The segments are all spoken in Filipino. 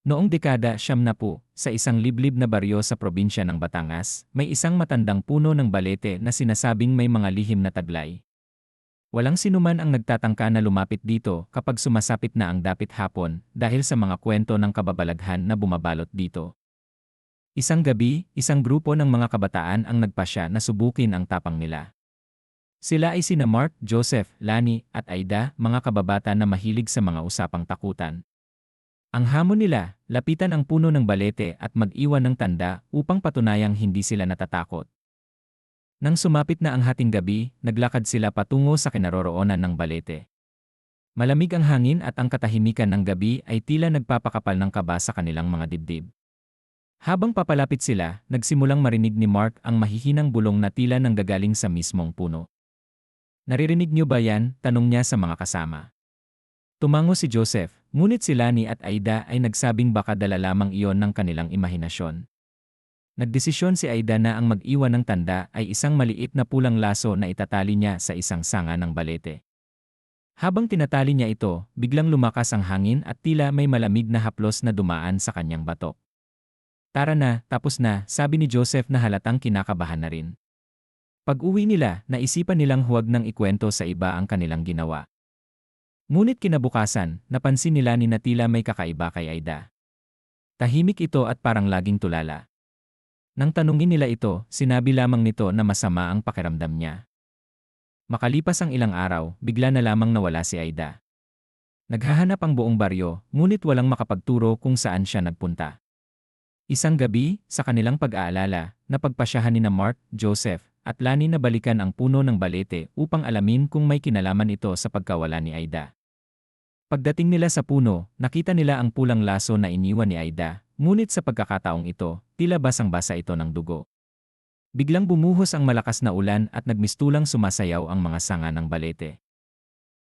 Noong dekada 70, sa isang liblib na baryo sa probinsya ng Batangas, may isang matandang puno ng balete na sinasabing may mga lihim na taglay. Walang sinuman ang nagtatangka na lumapit dito kapag sumasapit na ang dapit hapon dahil sa mga kwento ng kababalaghan na bumabalot dito. Isang gabi, isang grupo ng mga kabataan ang nagpasya na subukin ang tapang nila. Sila ay sina Mark, Joseph, Lani, at Aida, mga kababata na mahilig sa mga usapang takutan. Ang hamon nila, lapitan ang puno ng balete at mag-iwan ng tanda upang patunayang hindi sila natatakot. Nang sumapit na ang hating gabi, naglakad sila patungo sa kinaroroonan ng balete. Malamig ang hangin at ang katahimikan ng gabi ay tila nagpapakapal ng kaba sa kanilang mga dibdib. Habang papalapit sila, nagsimulang marinig ni Mark ang mahihinang bulong na tila nanggagaling sa mismong puno. "Naririnig niyo ba yan?" tanong niya sa mga kasama. Tumango si Joseph, ngunit si Lani at Aida ay nagsabing baka dala lamang iyon ng kanilang imahinasyon. Nagdesisyon si Aida na ang mag-iwan ng tanda ay isang maliit na pulang laso na itatali niya sa isang sanga ng balete. Habang tinatali niya ito, biglang lumakas ang hangin at tila may malamig na haplos na dumaan sa kanyang batok. "Tara na, tapos na," sabi ni Joseph na halatang kinakabahan na rin. Pag-uwi nila, naisipan nilang huwag nang ikwento sa iba ang kanilang ginawa. Ngunit kinabukasan, napansin nila ni na tila may kakaiba kay Aida. Tahimik ito at parang laging tulala. Nang tanungin nila ito, sinabi lamang nito na masama ang pakiramdam niya. Makalipas ang ilang araw, bigla na lamang nawala si Aida. Naghahanap ang buong baryo, ngunit walang makapagturo kung saan siya nagpunta. Isang gabi, sa kanilang pag-aalala, napagpasyahan ni na Mark, Joseph, at Lani na balikan ang puno ng balete upang alamin kung may kinalaman ito sa pagkawala ni Aida. Pagdating nila sa puno, nakita nila ang pulang laso na iniwan ni Aida, ngunit sa pagkakataong ito, tila basang-basa ito ng dugo. Biglang bumuhos ang malakas na ulan at nagmistulang sumasayaw ang mga sanga ng balete.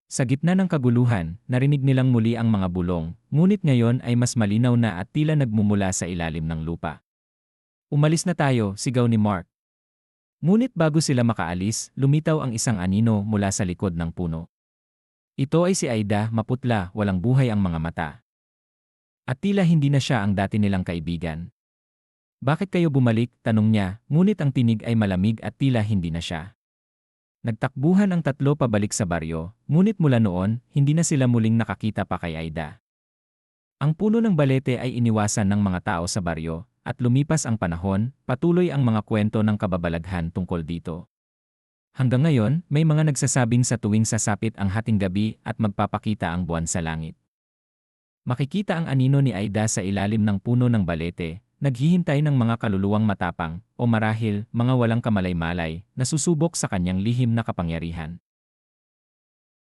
Sa gitna ng kaguluhan, narinig nilang muli ang mga bulong, ngunit ngayon ay mas malinaw na at tila nagmumula sa ilalim ng lupa. "Umalis na tayo," sigaw ni Mark. Ngunit bago sila makaalis, lumitaw ang isang anino mula sa likod ng puno. Ito ay si Aida, maputla, walang buhay ang mga mata. At tila hindi na siya ang dati nilang kaibigan. "Bakit kayo bumalik?" tanong niya, ngunit ang tinig ay malamig at tila hindi na siya. Nagtakbuhan ang tatlo pabalik sa baryo, ngunit mula noon, hindi na sila muling nakakita pa kay Aida. Ang puno ng balete ay iniwasan ng mga tao sa baryo, at lumipas ang panahon, patuloy ang mga kwento ng kababalaghan tungkol dito. Hanggang ngayon, may mga nagsasabing sa tuwing sasapit ang hating gabi at magpapakita ang buwan sa langit, makikita ang anino ni Aida sa ilalim ng puno ng balete, naghihintay ng mga kaluluwang matapang, o marahil, mga walang kamalay-malay, na susubok sa kanyang lihim na kapangyarihan.